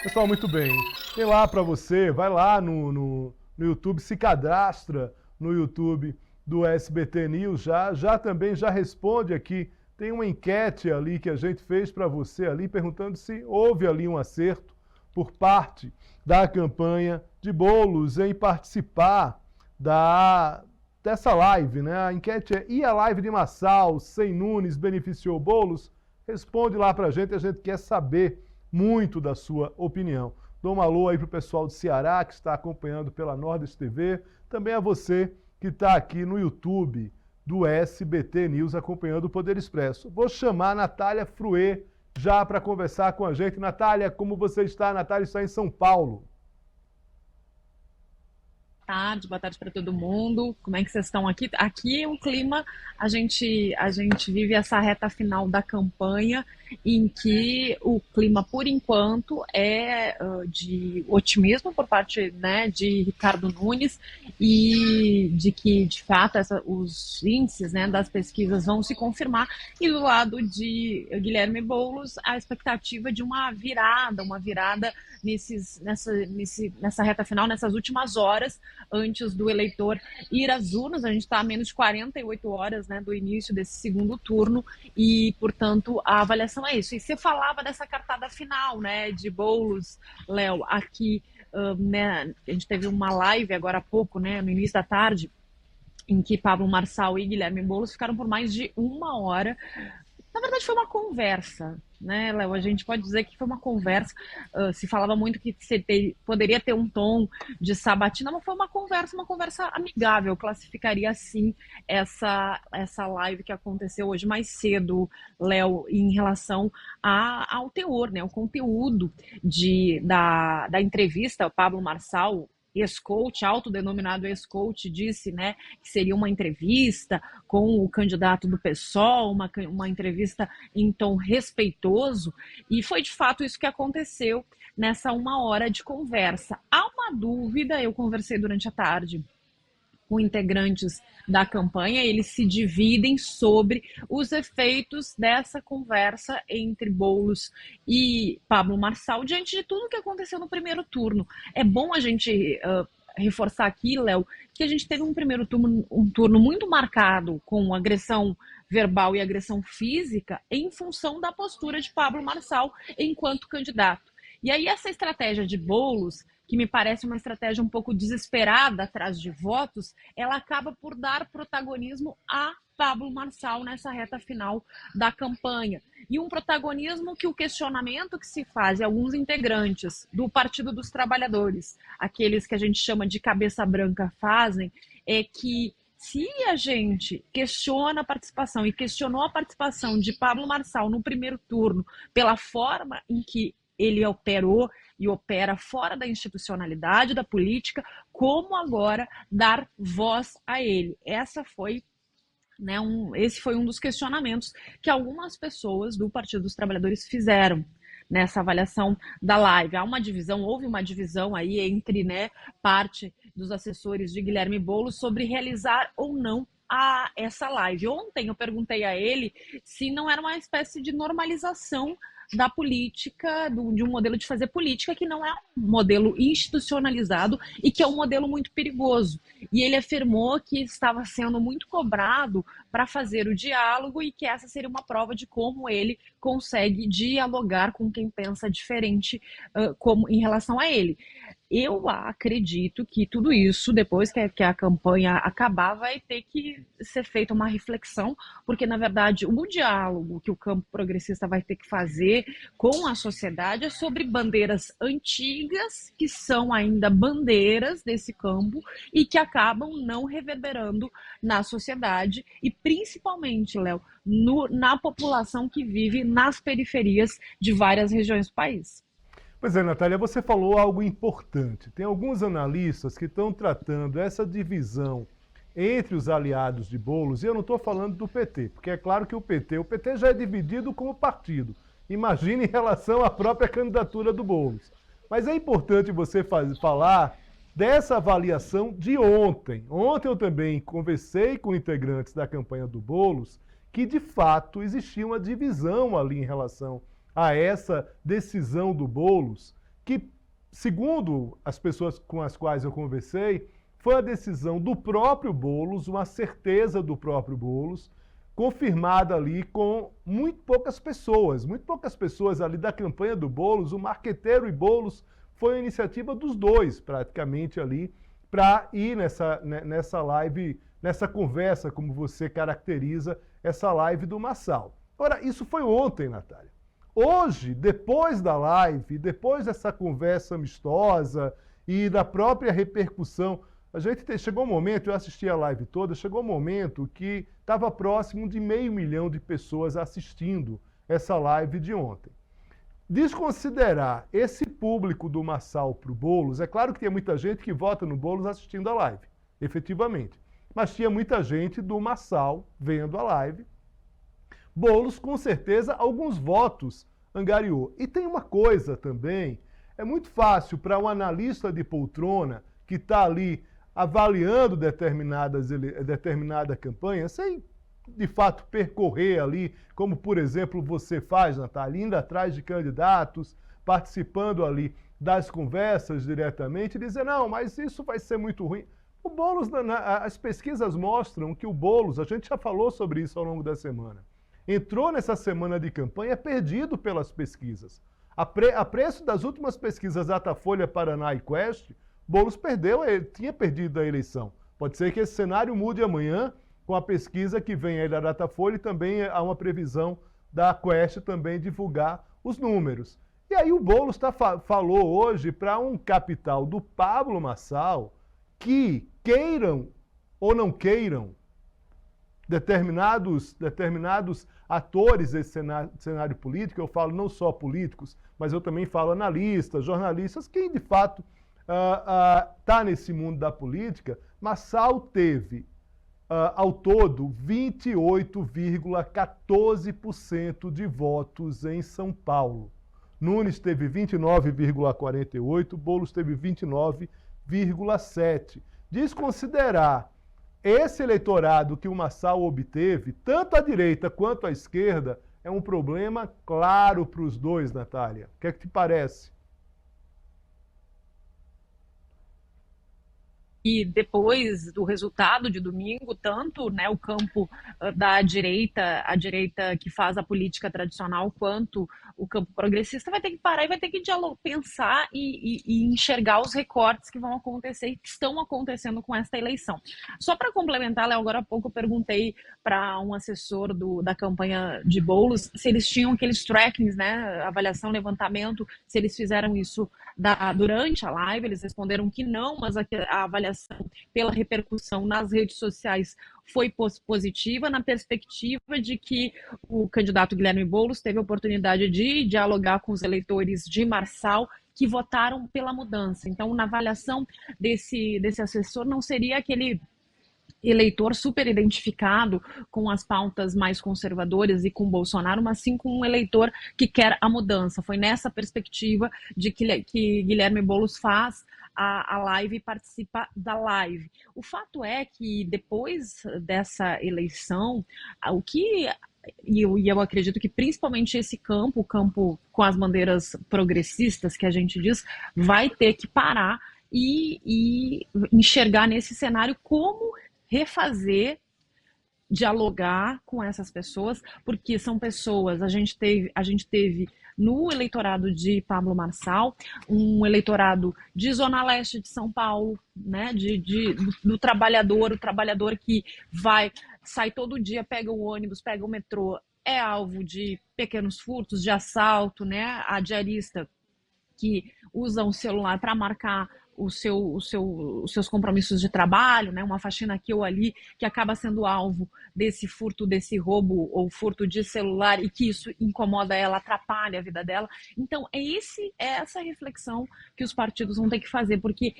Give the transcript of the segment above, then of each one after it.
Pessoal, muito bem. Tem lá para você, vai lá no YouTube, se cadastra no YouTube do SBT News já também já responde aqui. Tem uma enquete ali que a gente fez para você ali, perguntando se houve ali um acerto por parte da campanha de Boulos em participar dessa live, né? A enquete é: e a live de Marçal sem Nunes beneficiou Boulos? Responde lá pra gente quer saber muito da sua opinião. Dou um alô aí pro pessoal do Ceará que está acompanhando pela Nordeste TV, também a você que está aqui no YouTube do SBT News acompanhando o Poder Expresso. Vou chamar a Natália Fruê já para conversar com a gente. Natália, como você está? A Natália está em São Paulo. Boa tarde para todo mundo. Como é que vocês estão aqui? Aqui o clima, a gente vive essa reta final da campanha em que o clima, por enquanto, é de otimismo por parte, né, de Ricardo Nunes e de que, de fato, os índices, né, das pesquisas vão se confirmar. E do lado de Guilherme Boulos, a expectativa de uma virada nessa reta final, nessas últimas horas, antes do eleitor ir às urnas. A gente está a menos de 48 horas, né, do início desse segundo turno e, portanto, a avaliação é isso. E você falava dessa cartada final, né, de Boulos, Léo, aqui, né, a gente teve uma live agora há pouco, né, no início da tarde, em que Pablo Marçal e Guilherme Boulos ficaram por mais de uma hora. Na verdade, foi uma conversa, né, Léo? A gente pode dizer que foi uma conversa. Se falava muito que poderia ter um tom de sabatina, mas foi uma conversa amigável. Eu classificaria assim essa live que aconteceu hoje mais cedo, Léo, em relação ao teor, né, o conteúdo da entrevista. O Pablo Marçal, ex-coach, autodenominado ex-coach, disse, né, que seria uma entrevista com o candidato do PSOL, uma entrevista em tom respeitoso, e foi de fato isso que aconteceu nessa uma hora de conversa. Há uma dúvida, eu conversei durante a tarde com integrantes da campanha, eles se dividem sobre os efeitos dessa conversa entre Boulos e Pablo Marçal diante de tudo que aconteceu no primeiro turno. É bom a gente reforçar aqui, Léo, que a gente teve um turno muito marcado com agressão verbal e agressão física em função da postura de Pablo Marçal enquanto candidato. E aí essa estratégia de Boulos, que me parece uma estratégia um pouco desesperada atrás de votos, ela acaba por dar protagonismo a Pablo Marçal nessa reta final da campanha. E um protagonismo que o questionamento que se faz em alguns integrantes do Partido dos Trabalhadores, aqueles que a gente chama de cabeça branca, fazem, é que se a gente questiona a participação e questionou a participação de Pablo Marçal no primeiro turno pela forma em que ele operou e opera fora da institucionalidade da política, como agora dar voz a ele? Esse foi um dos questionamentos que algumas pessoas do Partido dos Trabalhadores fizeram nessa avaliação da live. Houve uma divisão aí entre, né, parte dos assessores de Guilherme Boulos sobre realizar ou não essa live. Ontem eu perguntei a ele se não era uma espécie de normalização da política, de um modelo de fazer política que não é um modelo institucionalizado e que é um modelo muito perigoso. E ele afirmou que estava sendo muito cobrado para fazer o diálogo e que essa seria uma prova de como ele consegue dialogar com quem pensa diferente em relação a ele. Eu acredito que tudo isso, depois que a campanha acabar, vai ter que ser feita uma reflexão, porque, na verdade, o diálogo que o campo progressista vai ter que fazer com a sociedade é sobre bandeiras antigas, que são ainda bandeiras desse campo e que acabam não reverberando na sociedade e, principalmente, Léo, na população que vive nas periferias de várias regiões do país. Pois é, Natália, você falou algo importante. Tem alguns analistas que estão tratando essa divisão entre os aliados de Boulos, e eu não estou falando do PT, porque é claro que o PT já é dividido como partido. Imagine em relação à própria candidatura do Boulos. Mas é importante você falar dessa avaliação de ontem. Ontem eu também conversei com integrantes da campanha do Boulos, que de fato existia uma divisão ali em relação a essa decisão do Boulos que, segundo as pessoas com as quais eu conversei, foi a decisão do próprio Boulos, uma certeza do próprio Boulos, confirmada ali com muito poucas pessoas ali da campanha do Boulos. O Marqueteiro e Boulos foi uma iniciativa dos dois, praticamente ali, para ir nessa live, nessa conversa, como você caracteriza, essa live do Marçal. Ora, isso foi ontem, Natália. Hoje, depois da live, depois dessa conversa amistosa e da própria repercussão, chegou um momento, eu assisti a live toda, chegou um momento que estava próximo de 500 mil de pessoas assistindo essa live de ontem. Desconsiderar esse público do Marçal para o Boulos, é claro que tem muita gente que vota no Boulos assistindo a live, efetivamente. Mas tinha muita gente do Marçal vendo a live. Boulos, com certeza, alguns votos angariou. E tem uma coisa também, é muito fácil para um analista de poltrona que está ali avaliando determinada campanha, sem de fato percorrer ali, como por exemplo você faz, Natália, indo atrás de candidatos, participando ali das conversas diretamente, e dizer, não, mas isso vai ser muito ruim. O Boulos, as pesquisas mostram que o Boulos, a gente já falou sobre isso ao longo da semana, entrou nessa semana de campanha perdido pelas pesquisas. A preço das últimas pesquisas Datafolha, Paraná e Quest, Boulos tinha perdido a eleição. Pode ser que esse cenário mude amanhã, com a pesquisa que vem aí da Datafolha, e também há uma previsão da Quest também divulgar os números. E aí o Boulos falou hoje para um capital do Pablo Marçal que queiram ou não queiram determinados atores desse cenário político, eu falo não só políticos, mas eu também falo analistas, jornalistas, quem de fato está nesse mundo da política. Marçal teve, ao todo, 28,14% de votos em São Paulo. Nunes teve 29,48%, Boulos teve 29,7%. Desconsiderar esse eleitorado que o Marçal obteve, tanto à direita quanto à esquerda, é um problema claro para os dois, Natália. O que é que te parece? E depois do resultado de domingo, tanto, né, o campo da direita, a direita que faz a política tradicional, quanto o campo progressista vai ter que parar e vai ter que pensar e enxergar os recortes que vão acontecer e que estão acontecendo com esta eleição. Só para complementar, Léo, agora há pouco eu perguntei para um assessor da campanha de Boulos se eles tinham aqueles trackings, né, avaliação, levantamento, se eles fizeram isso durante a live. Eles responderam que não, mas a avaliação pela repercussão nas redes sociais foi positiva, na perspectiva de que o candidato Guilherme Boulos teve a oportunidade de dialogar com os eleitores de Marçal que votaram pela mudança. Então, na avaliação desse assessor, não seria aquele eleitor super identificado com as pautas mais conservadoras e com Bolsonaro, mas sim com um eleitor que quer a mudança. Foi nessa perspectiva de que Guilherme Boulos faz a live e participa da live. O fato é que depois dessa eleição, e eu acredito que principalmente esse campo, o campo com as bandeiras progressistas, que a gente diz, vai ter que parar e enxergar nesse cenário como refazer, dialogar com essas pessoas, porque são pessoas, a gente teve no eleitorado de Pablo Marçal, um eleitorado de Zona Leste de São Paulo, né, do trabalhador, o trabalhador que sai todo dia, pega o ônibus, pega o metrô, é alvo de pequenos furtos, de assalto, né, a diarista que usa o celular para marcar os seus compromissos de trabalho, né? Uma faxina aqui ou ali, que acaba sendo alvo desse furto, desse roubo ou furto de celular, e que isso incomoda ela, atrapalha a vida dela. Então, é essa reflexão que os partidos vão ter que fazer, porque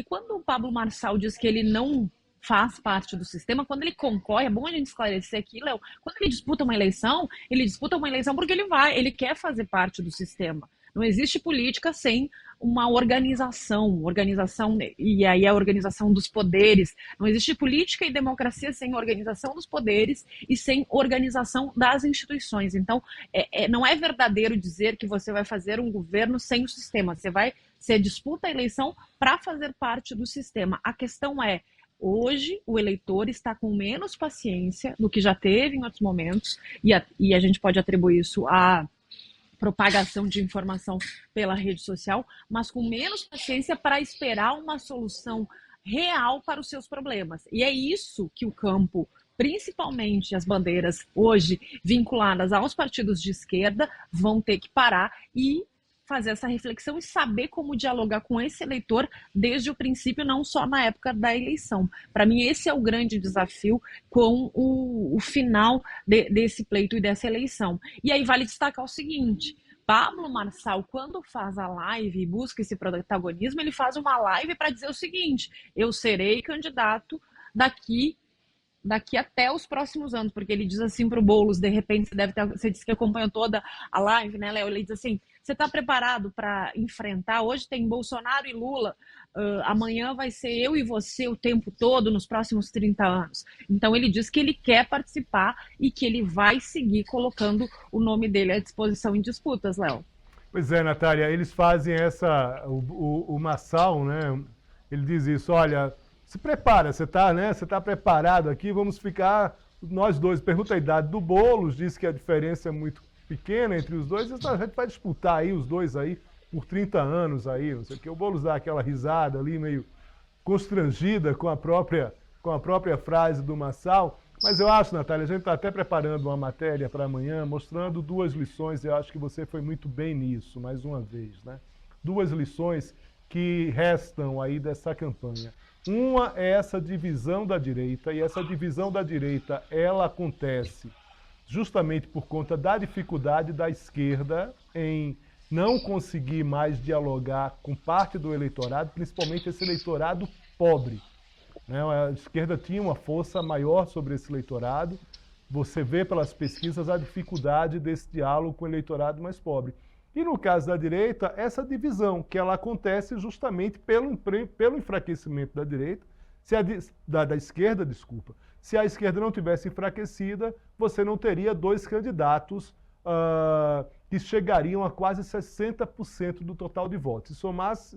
quando o Pablo Marçal diz que ele não faz parte do sistema, quando ele concorre, é bom a gente esclarecer aqui, Léo, quando ele disputa uma eleição porque ele quer fazer parte do sistema. Não existe política sem uma organização, e aí a organização dos poderes. Não existe política e democracia sem organização dos poderes e sem organização das instituições. Então, não é verdadeiro dizer que você vai fazer um governo sem o sistema. Você disputa a eleição para fazer parte do sistema. A questão é, hoje o eleitor está com menos paciência do que já teve em outros momentos, e a gente pode atribuir isso a propagação de informação pela rede social, mas com menos paciência para esperar uma solução real para os seus problemas. E é isso que o campo, principalmente as bandeiras hoje vinculadas aos partidos de esquerda, vão ter que parar e fazer essa reflexão e saber como dialogar com esse eleitor desde o princípio, não só na época da eleição. Para mim, esse é o grande desafio com o final desse pleito e dessa eleição. E aí vale destacar o seguinte: Pablo Marçal, quando faz a live e busca esse protagonismo, ele faz uma live para dizer o seguinte: eu serei candidato daqui até os próximos anos, porque ele diz assim para o Boulos, de repente, você disse que acompanhou toda a live, né, Léo? Ele diz assim: você está preparado para enfrentar? Hoje tem Bolsonaro e Lula, amanhã vai ser eu e você o tempo todo, nos próximos 30 anos. Então ele diz que ele quer participar e que ele vai seguir colocando o nome dele à disposição em disputas, Léo. Pois é, Natália, eles fazem o Marçal, né? Ele diz isso: olha, se prepara, você está, né? Você está preparado aqui, vamos ficar nós dois. Pergunta a idade do Boulos, diz que a diferença é muito pequena entre os dois, então a gente vai disputar aí os dois aí por 30 anos aí, não sei o que. O Boulos dá aquela risada ali, meio constrangida com a própria frase do Marçal. Mas eu acho, Natália, a gente está até preparando uma matéria para amanhã, mostrando duas lições, eu acho que você foi muito bem nisso, mais uma vez, né? Duas lições que restam aí dessa campanha. Uma é essa divisão da direita, e essa divisão da direita, ela acontece justamente por conta da dificuldade da esquerda em não conseguir mais dialogar com parte do eleitorado, principalmente esse eleitorado pobre, né? A esquerda tinha uma força maior sobre esse eleitorado. Você vê pelas pesquisas a dificuldade desse diálogo com o eleitorado mais pobre. E no caso da direita, essa divisão, que ela acontece justamente pelo enfraquecimento da direita, da esquerda, desculpa. Se a esquerda não tivesse enfraquecida, você não teria dois candidatos que chegariam a quase 60% do total de votos.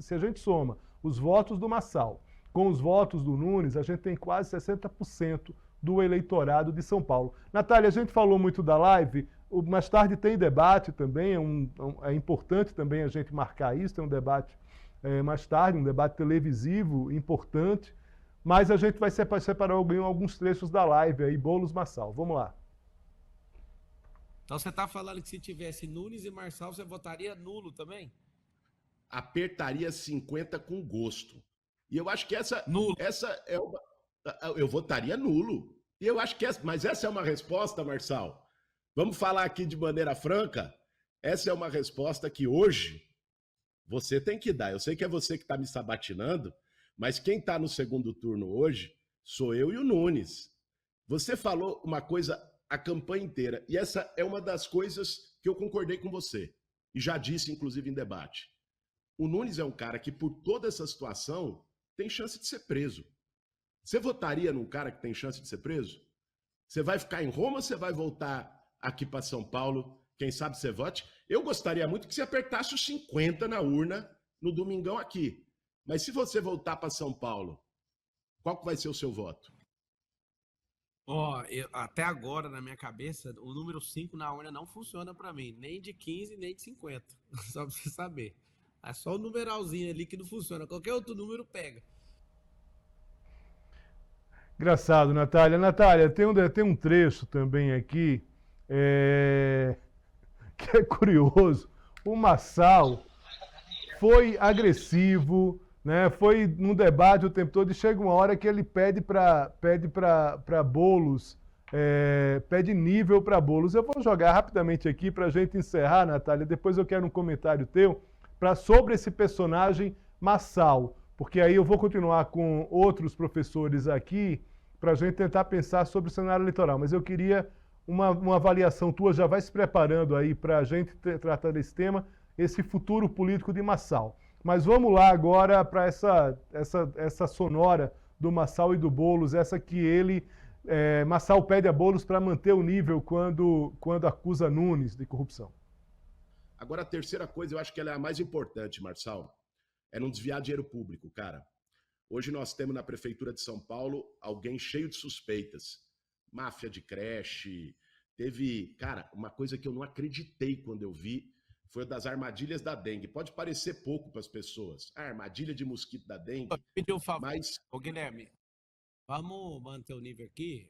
Se a gente soma os votos do Marçal com os votos do Nunes, a gente tem quase 60% do eleitorado de São Paulo. Natália, a gente falou muito da live, mais tarde tem debate também, é importante também a gente marcar isso, tem um debate mais tarde, um debate televisivo importante, mas a gente vai separar alguns trechos da live aí, Boulos Marçal. Vamos lá. Então você está falando que se tivesse Nunes e Marçal, você votaria nulo também? Apertaria 50 com gosto. E eu acho que nulo. Essa é uma... Eu votaria nulo. E eu acho que mas essa é uma resposta, Marçal. Vamos falar aqui de maneira franca. Essa é uma resposta que hoje você tem que dar. Eu sei que é você que está me sabatinando, mas quem está no segundo turno hoje sou eu e o Nunes. Você falou uma coisa a campanha inteira, e essa é uma das coisas que eu concordei com você, e já disse, inclusive, em debate. O Nunes é um cara que, por toda essa situação, tem chance de ser preso. Você votaria num cara que tem chance de ser preso? Você vai ficar em Roma ou você vai voltar aqui para São Paulo? Quem sabe você vote? Eu gostaria muito que você apertasse os 50 na urna no domingão aqui. Mas se você voltar para São Paulo, qual que vai ser o seu voto? Até agora, na minha cabeça, o número 5 na urna não funciona para mim. Nem de 15, nem de 50. Só para você saber. É só o numeralzinho ali que não funciona. Qualquer outro número pega. Engraçado, Natália. Natália, tem um trecho também aqui que é curioso. O Marçal foi agressivo, né? Foi num debate o tempo todo e chega uma hora que ele pede para Boulos, pede nível para Boulos. Eu vou jogar rapidamente aqui para a gente encerrar, Natália. Depois eu quero um comentário teu sobre esse personagem Marçal, porque aí eu vou continuar com outros professores aqui para a gente tentar pensar sobre o cenário eleitoral. Mas eu queria uma avaliação tua, já vai se preparando aí para a gente tratar desse tema. esse futuro político de Marçal. Mas vamos lá agora para essa sonora do Marçal e do Boulos, essa que Marçal pede a Boulos para manter o nível quando acusa Nunes de corrupção. Agora, a terceira coisa, eu acho que ela é a mais importante, Marçal, é não desviar dinheiro público, cara. Hoje nós temos na Prefeitura de São Paulo alguém cheio de suspeitas. Máfia de creche. Teve, cara, uma coisa que eu não acreditei quando eu vi, foi a das armadilhas da dengue. Pode parecer pouco para as pessoas. A armadilha de mosquito da dengue. Pediu um favor, mas... Ô, Guilherme, vamos manter o nível aqui.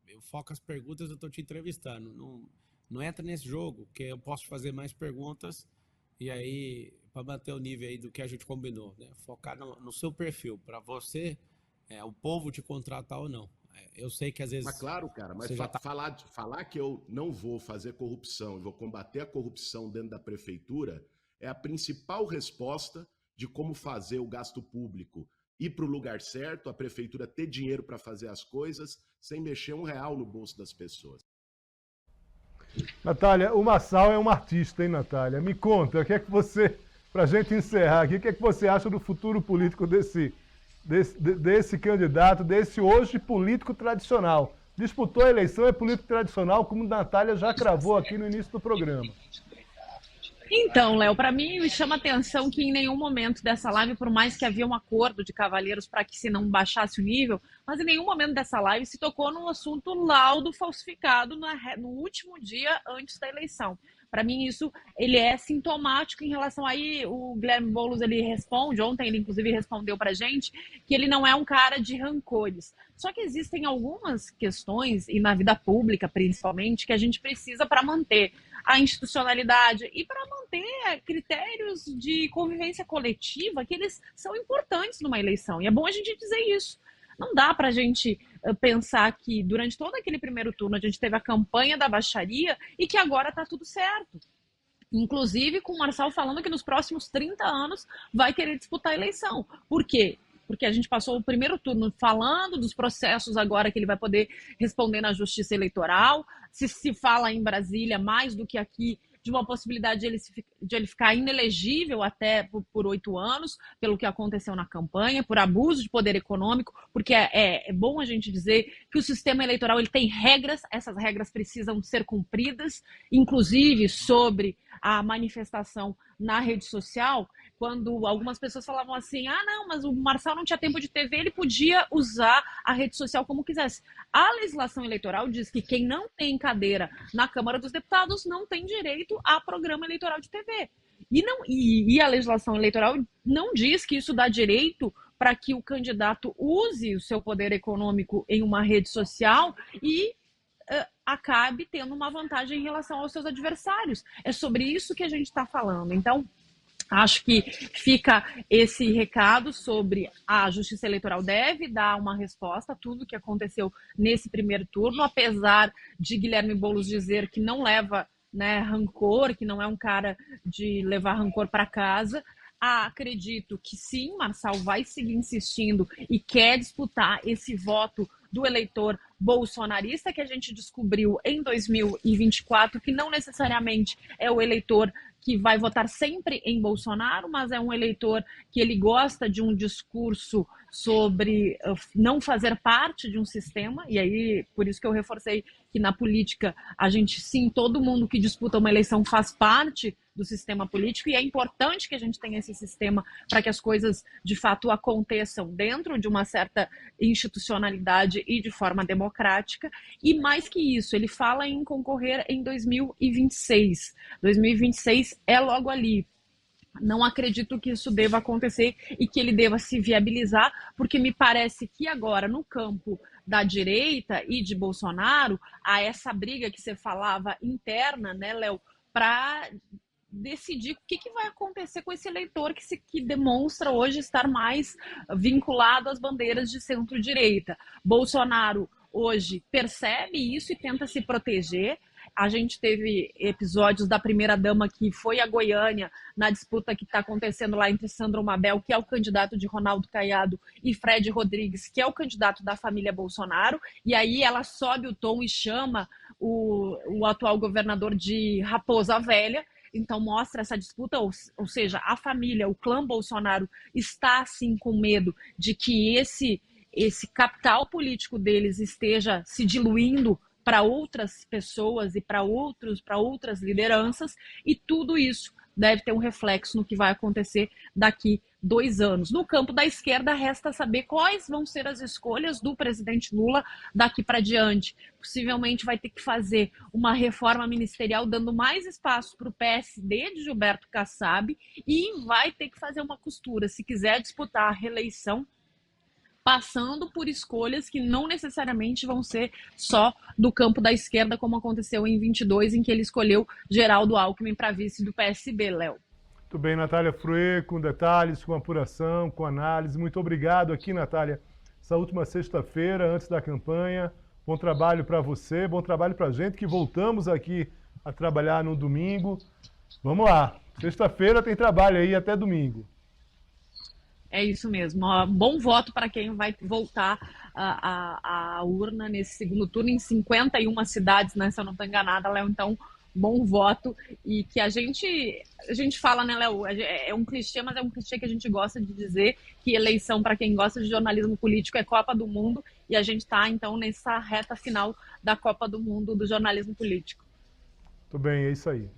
Eu foco as perguntas, eu estou te entrevistando. Não entra nesse jogo, que eu posso fazer mais perguntas e aí, para manter o nível aí do que a gente combinou, né? Focar no seu perfil, para você, o povo te contratar ou não. Eu sei que às vezes... Mas claro, cara, mas falar que eu não vou fazer corrupção e vou combater a corrupção dentro da prefeitura é a principal resposta de como fazer o gasto público ir para o lugar certo, a prefeitura ter dinheiro para fazer as coisas sem mexer R$1 no bolso das pessoas. Natália, o Marçal é um artista, hein, Natália? Me conta, o que é que você, para a gente encerrar aqui, o que é que você acha do futuro político desse candidato, desse hoje político tradicional? Disputou a eleição, é político tradicional, como a Natália já cravou aqui no início do programa. Então, Léo, para mim me chama a atenção que em nenhum momento dessa live, por mais que havia um acordo de cavalheiros para que se não baixasse o nível, mas em nenhum momento dessa live se tocou no assunto laudo falsificado no último dia antes da eleição. Para mim isso ele é sintomático em relação aí, o Guilherme Boulos ele responde, ontem ele inclusive respondeu para a gente, que ele não é um cara de rancores. Só que existem algumas questões, e na vida pública principalmente, que a gente precisa para manter a institucionalidade e para manter critérios de convivência coletiva que eles são importantes numa eleição. E é bom a gente dizer isso. Não dá para a gente pensar que durante todo aquele primeiro turno a gente teve a campanha da baixaria e que agora está tudo certo. Inclusive com o Marçal falando que nos próximos 30 anos vai querer disputar a eleição. Por quê? Porque a gente passou o primeiro turno falando dos processos agora que ele vai poder responder na Justiça Eleitoral. Se fala em Brasília mais do que aqui de uma possibilidade de ele ficar inelegível até por 8 anos, pelo que aconteceu na campanha, por abuso de poder econômico, porque é bom a gente dizer que o sistema eleitoral ele tem regras, essas regras precisam ser cumpridas, inclusive sobre a manifestação na rede social, quando algumas pessoas falavam assim, não, mas o Marçal não tinha tempo de TV, ele podia usar a rede social como quisesse. A legislação eleitoral diz que quem não tem cadeira na Câmara dos Deputados não tem direito a programa eleitoral de TV. E a legislação eleitoral não diz que isso dá direito para que o candidato use o seu poder econômico em uma rede social e acabe tendo uma vantagem em relação aos seus adversários. É sobre isso que a gente está falando. Então, acho que fica esse recado sobre a Justiça Eleitoral deve dar uma resposta a tudo que aconteceu nesse primeiro turno, apesar de Guilherme Boulos dizer que não leva rancor, que não é um cara de levar rancor para casa. Acredito que sim, Marçal vai seguir insistindo e quer disputar esse voto do eleitor bolsonarista que a gente descobriu em 2024, que não necessariamente é o eleitor que vai votar sempre em Bolsonaro, mas é um eleitor que ele gosta de um discurso sobre não fazer parte de um sistema, e aí por isso que eu reforcei que na política a gente sim, todo mundo que disputa uma eleição faz parte do sistema político, e é importante que a gente tenha esse sistema para que as coisas de fato aconteçam dentro de uma certa institucionalidade e de forma democrática. E mais que isso, ele fala em concorrer em 2026. 2026 é logo ali. Não acredito que isso deva acontecer e que ele deva se viabilizar, porque me parece que agora, no campo da direita e de Bolsonaro, há essa briga que você falava interna, né, Léo, para decidir o que vai acontecer com esse eleitor que demonstra hoje estar mais vinculado às bandeiras de centro-direita. Bolsonaro hoje percebe isso e tenta se proteger. A gente teve episódios da primeira-dama que foi a Goiânia na disputa que está acontecendo lá entre Sandro Mabel, que é o candidato de Ronaldo Caiado, e Fred Rodrigues, que é o candidato da família Bolsonaro. E aí ela sobe o tom e chama o atual governador de Raposa Velha. Então mostra essa disputa, ou seja, a família, o clã Bolsonaro está sim com medo de que esse capital político deles esteja se diluindo para outras pessoas e para outras lideranças, e tudo isso deve ter um reflexo no que vai acontecer daqui 2 anos. No campo da esquerda, resta saber quais vão ser as escolhas do presidente Lula daqui para diante. Possivelmente vai ter que fazer uma reforma ministerial dando mais espaço para o PSD de Gilberto Kassab e vai ter que fazer uma costura se quiser disputar a reeleição, passando por escolhas que não necessariamente vão ser só do campo da esquerda, como aconteceu em 22, em que ele escolheu Geraldo Alckmin para vice do PSB, Léo. Muito bem, Natália Fruê, com detalhes, com apuração, com análise. Muito obrigado aqui, Natália. Essa última sexta-feira, antes da campanha. Bom trabalho para você, bom trabalho para a gente, que voltamos aqui a trabalhar no domingo. Vamos lá, sexta-feira tem trabalho aí até domingo. É isso mesmo. Bom voto para quem vai voltar à urna nesse segundo turno em 51 cidades, né? Se eu não estou enganada, Léo. Então, bom voto. E que a gente fala, né, Léo? É um clichê, mas é um clichê que a gente gosta de dizer que eleição, para quem gosta de jornalismo político, é Copa do Mundo. E a gente está, então, nessa reta final da Copa do Mundo do jornalismo político. Muito bem, é isso aí.